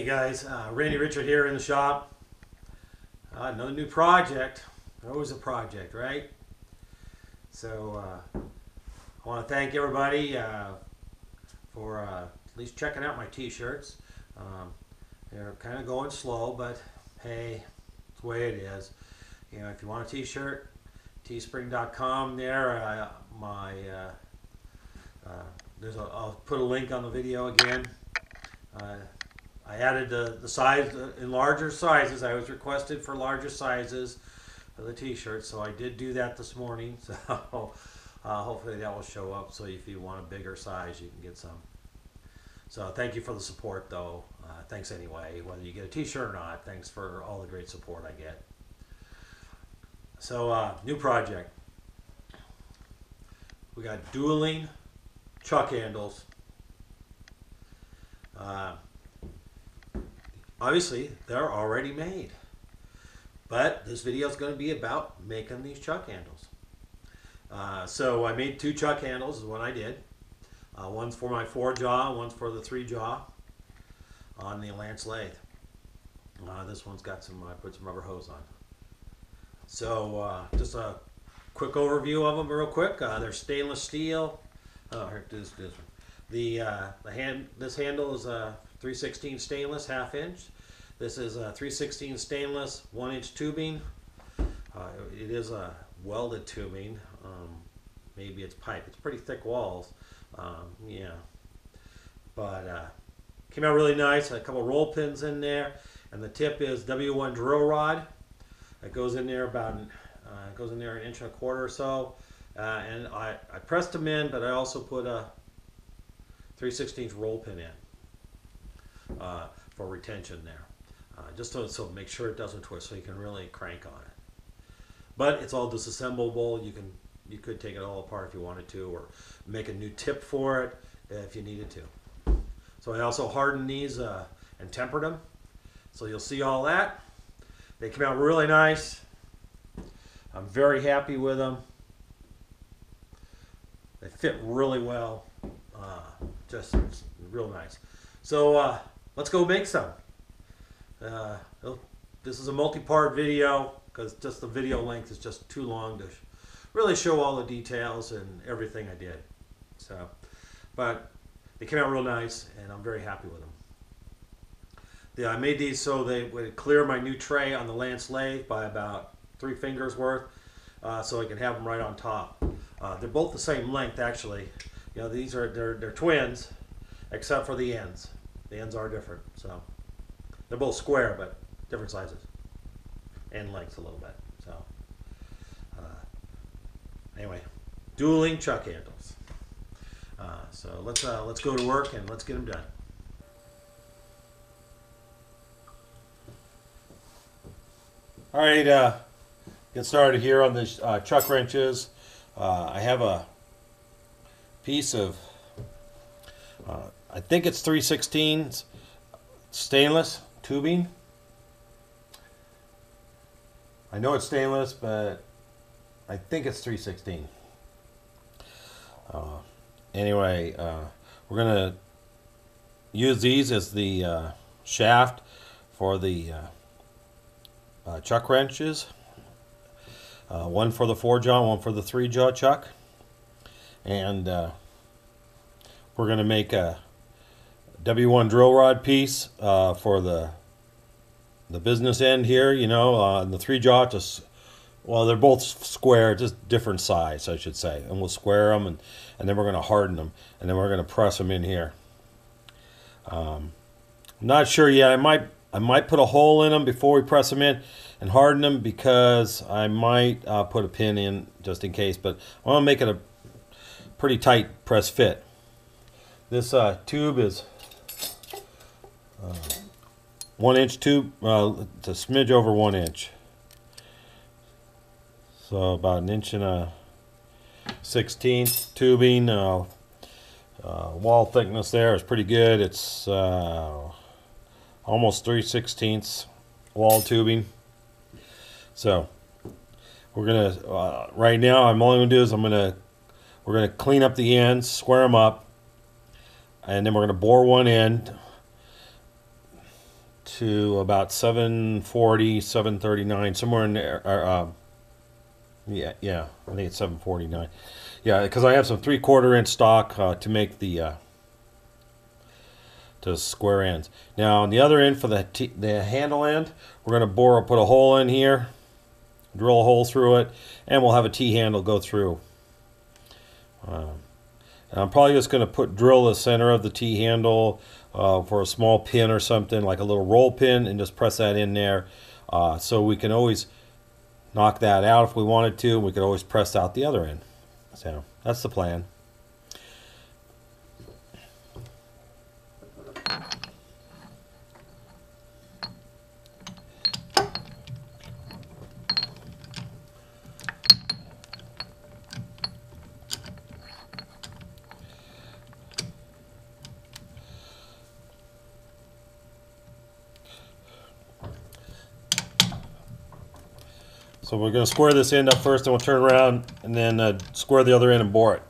guys, Randy Richard here in the shop. Another new project. Always a project, right? So I want to thank everybody for at least checking out my t-shirts. They're kind of going slow, but hey, it's the way it is. You know, if you want a t-shirt, teespring.com there. I'll put a link on the video again. I added the size in larger sizes. I was requested for larger sizes of the t-shirts, so I did do that this morning. So hopefully that will show up. So if you want a bigger size, you can get some. So thank you for the support, though. Thanks anyway, whether you get a t-shirt or not. Thanks for all the great support I get. So new project. We got dueling chuck handles. Obviously, they're already made, but this video is going to be about making these chuck handles. So I made two chuck handles is what I did. One's for my 4-jaw, one's for the 3-jaw on the Lance lathe. This one's got some, I put some rubber hose on. So just a quick overview of them real quick. They're stainless steel. Oh, here, this one. This handle is a 3/16 stainless, 1/2 inch. This is a 3/16 stainless, 1-inch tubing. It is a welded tubing. Maybe it's pipe. It's pretty thick walls. Yeah, but came out really nice. A couple roll pins in there, and the tip is W1 drill rod. It goes in there about goes in there 1.25 inches or so. And I pressed them in, but I also put a 3/16 roll pin in for retention there, just so make sure it doesn't twist, so you can really crank on it. But it's all disassemblable. You could take it all apart if you wanted to, or make a new tip for it if you needed to. So I also hardened these and tempered them, so you'll see all that. They came out really nice. I'm very happy with them. They fit really well. Just real nice. So let's go make some. This is a multi-part video because just the video length is just too long to really show all the details and everything I did. So, but they came out real nice, and I'm very happy with them. I made these so they would clear my new tray on the Lance lathe by about 3 fingers worth, so I can have them right on top. They're both the same length, actually. You know, these are they're twins, except for the ends. The ends are different, so they're both square, but different sizes and lengths a little bit. So anyway, dueling chuck handles. So let's go to work and let's get them done. All right, get started here on the chuck wrenches. I have a piece of, I think it's 3/16 stainless tubing. I know it's stainless, but I think it's 3/16. Anyway, we're going to use these as the shaft for the chuck wrenches. One for the 4-jaw, one for the 3-jaw chuck. And we're going to make a W1 drill rod piece for the business end here, you know, and the 3-jaw, just, well, they're both square, just different size, I should say. And we'll square them, and then we're going to harden them, and then we're going to press them in here. I'm not sure yet. I might put a hole in them before we press them in and harden them, because I might put a pin in just in case, but I want to make it a pretty tight press fit. This tube is 1-inch tube. It's a smidge over 1 inch, so about 1 1/16 tubing. Wall thickness there is pretty good. It's almost 3/16 wall tubing. So we're gonna right now, I'm only gonna do is we're gonna clean up the ends, square them up, and then we're gonna bore one end to about 740, 739, somewhere in there. Yeah, I think it's 749. Yeah, because I have some 3/4 inch stock to make the to square ends. Now on the other end for the handle end, we're going to put a hole in here, drill a hole through it, and we'll have a T-handle go through. I'm probably just going to drill the center of the T-handle for a small pin or something, like a little roll pin, and just press that in there, so we can always knock that out if we wanted to. We could always press out the other end. So that's the plan. So we're going to square this end up first, and we'll turn around and then square the other end and bore it.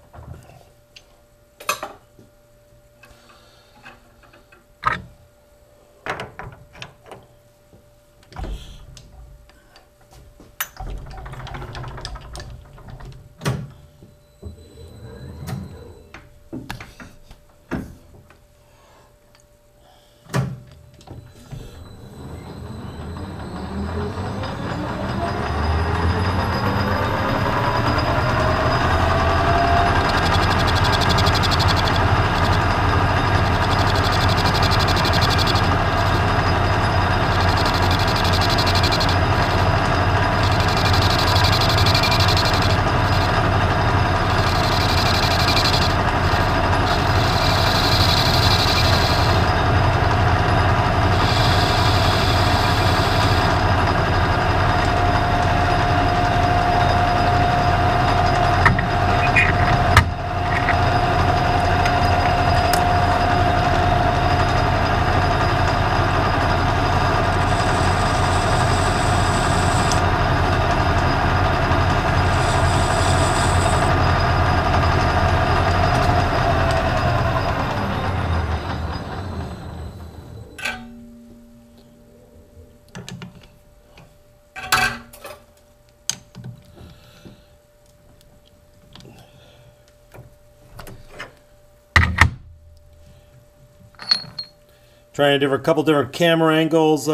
Trying a couple different camera angles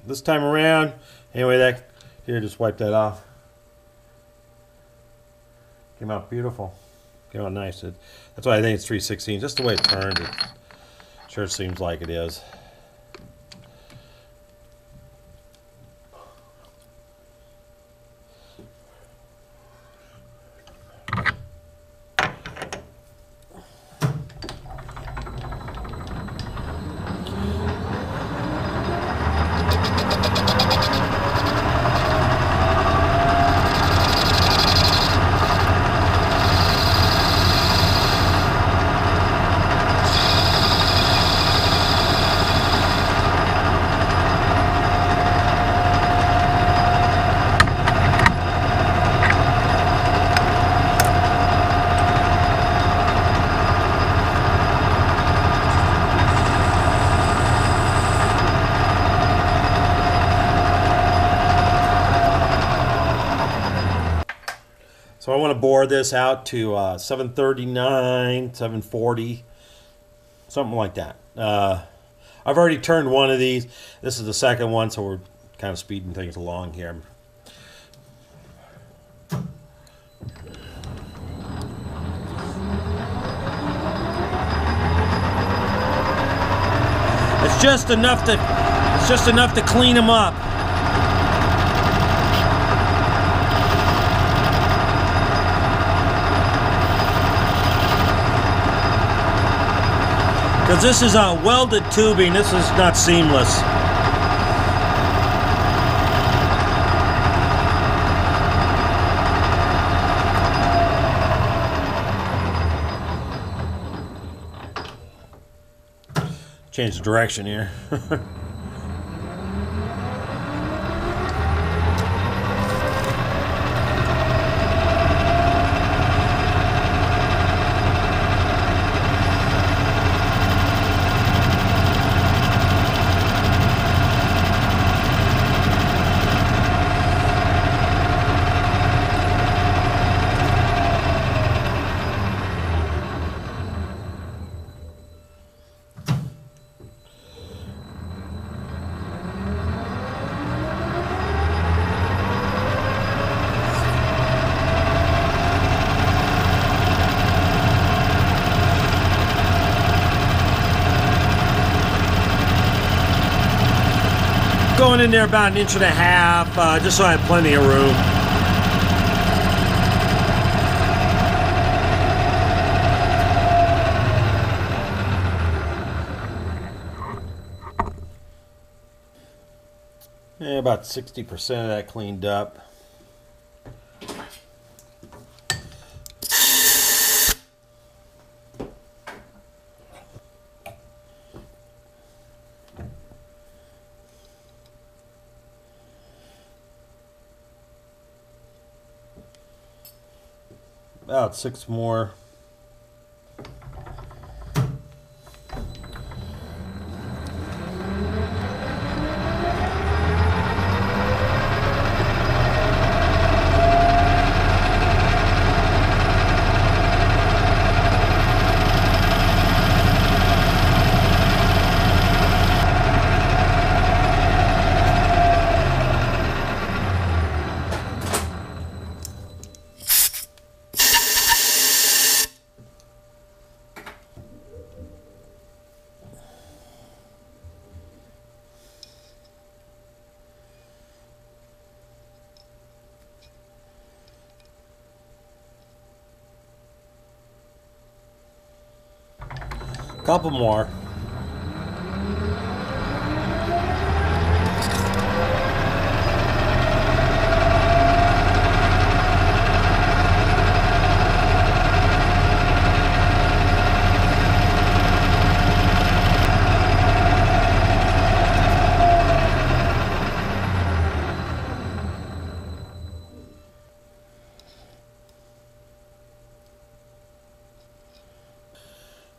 this time around. Anyway, here, just wipe that off. Came out beautiful. Came out nice. That's why I think it's 3/16. Just the way it turned, it sure seems like it is. So I want to bore this out to 739, 740, something like that. I've already turned one of these. This is the second one, so we're kind of speeding things along here. It's just enough to clean them up. Because this is a welded tubing, this is not seamless. Change the direction here. going in there about 1.5 inches, just so I have plenty of room. Yeah, about 60% of that cleaned up. About 6 more. Couple more.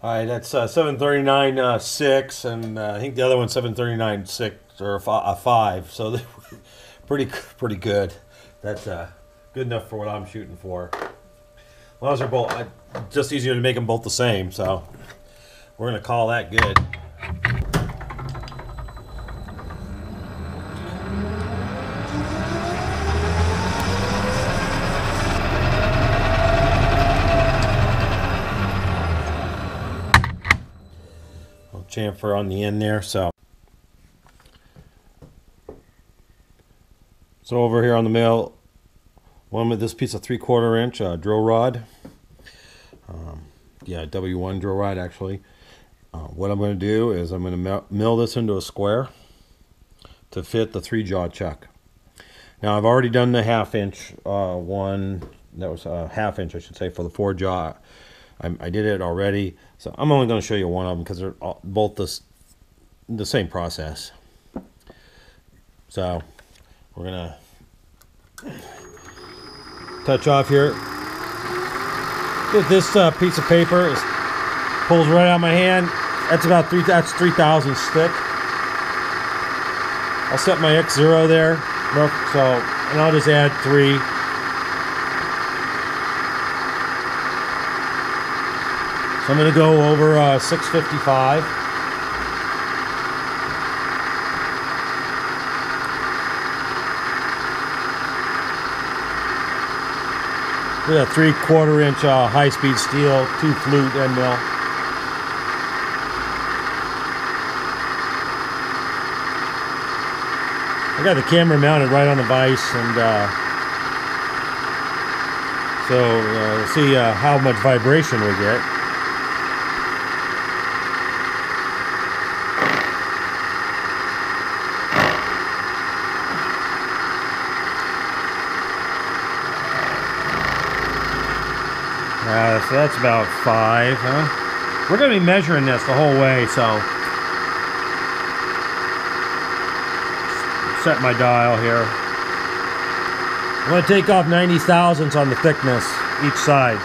All right, that's 739.6, and I think the other one's 739.6 or a 5. So they're pretty good. That's good enough for what I'm shooting for. As long as they're both, just easier to make them both the same. So we're gonna call that good. Chamfer on the end there. So over here on the mill, one with this piece of 3/4 inch drill rod. Yeah, W1 drill rod actually. What I'm going to do is I'm going to mill this into a square to fit the 3-jaw chuck. Now I've already done the 1/2 inch one. That was a 1/2 inch, I should say, for the 4-jaw. I did it already, so I'm only going to show you one of them because they're both the same process. So we're going to touch off here. Get this piece of paper. It pulls right out of my hand. That's about 3,000 stick. I'll set my X0 there. And I'll just add 3. So I'm going to go over 655. With a 3/4 inch high-speed steel 2-flute end mill. I got the camera mounted right on the vise, and so we'll see how much vibration we get. So that's about 5, huh? We're going to be measuring this the whole way, so set my dial here. I'm going to take off 90 thousandths on the thickness each side.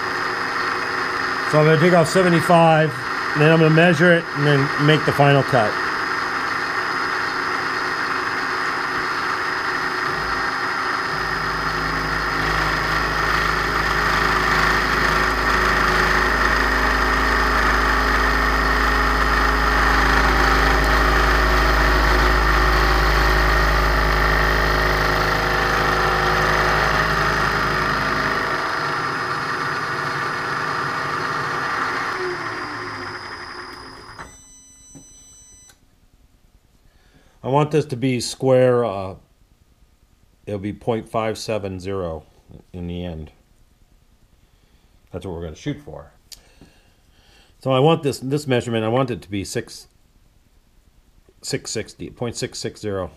So I'm going to take off 75, and then I'm going to measure it and then make the final cut. I want this to be square. It'll be 0.570 in the end. That's what we're going to shoot for. So I want this measurement. I want it to be 660, 0.660.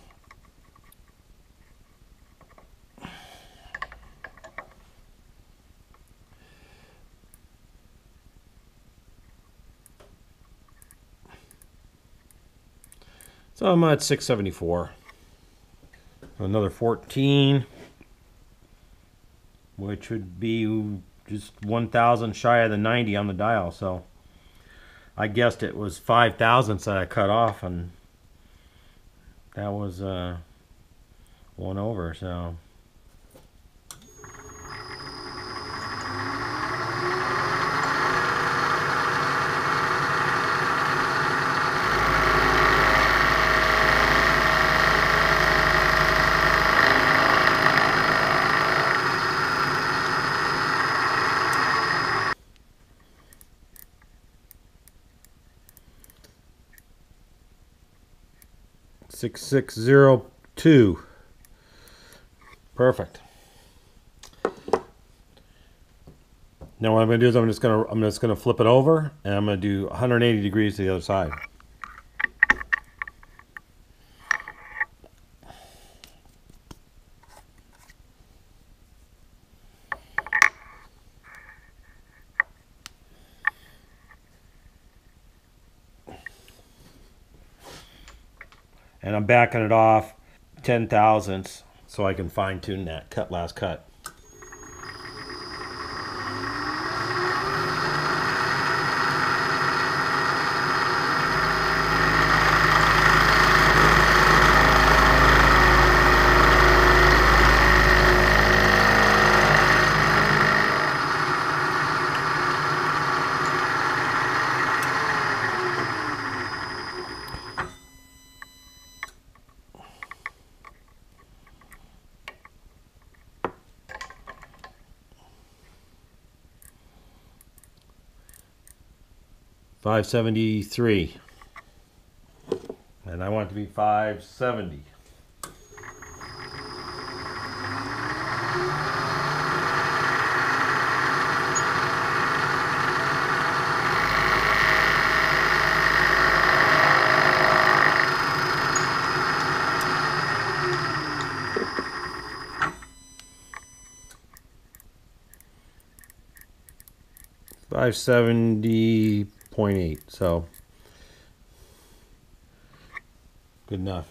So I'm at 674. Another 14, which would be just 1,000 shy of the 90 on the dial. So I guessed it was 5 thousandths that I cut off, and that was 1 over. So. .6602. Perfect. Now what I'm going to do is I'm just going to flip it over, and I'm going to do 180 degrees to the other side. And I'm backing it off 10 thousandths so I can fine tune that last cut. .573, and I want it to be 570. .570.8, so good enough.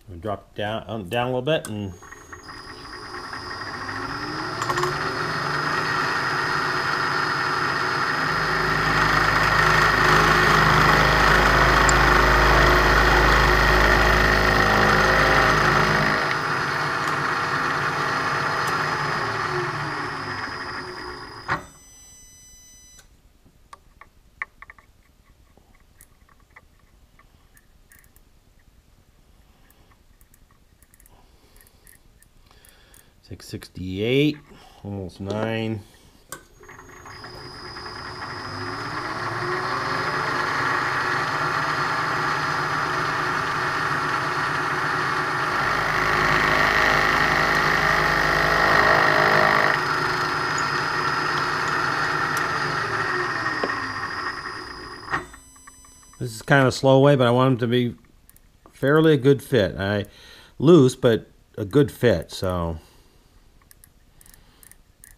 We'll drop down a little bit and .668, almost 9. This is kind of a slow way, but I want them to be fairly a good fit. Loose, but a good fit, so.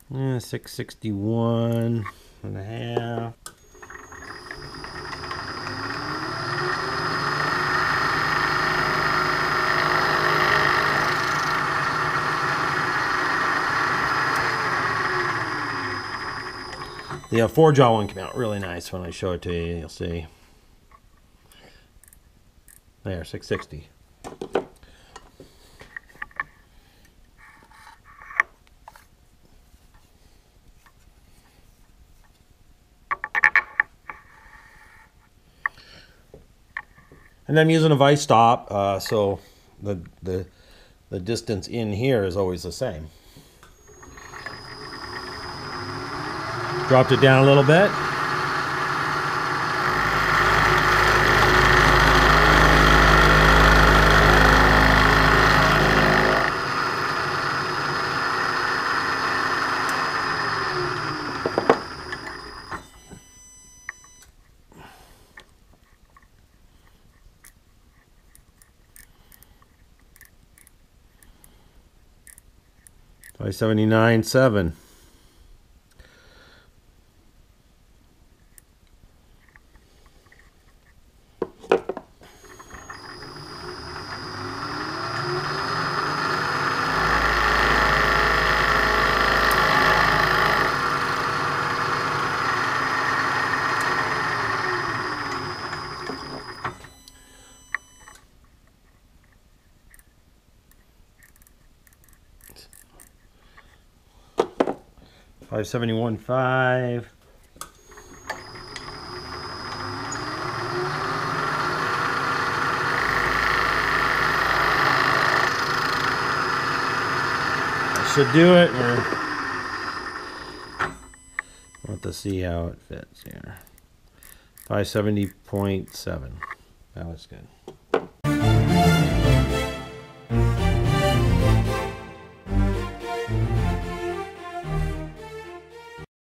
Yeah, 661 and a half. The 4-jaw one came out really nice when I show it to you. You'll see. There, 660. And I'm using a vice stop, so the the distance in here is always the same. Dropped it down a little bit. $579.7. $571.5. That should do it. I want to see how it fits here. 570.7. That was good.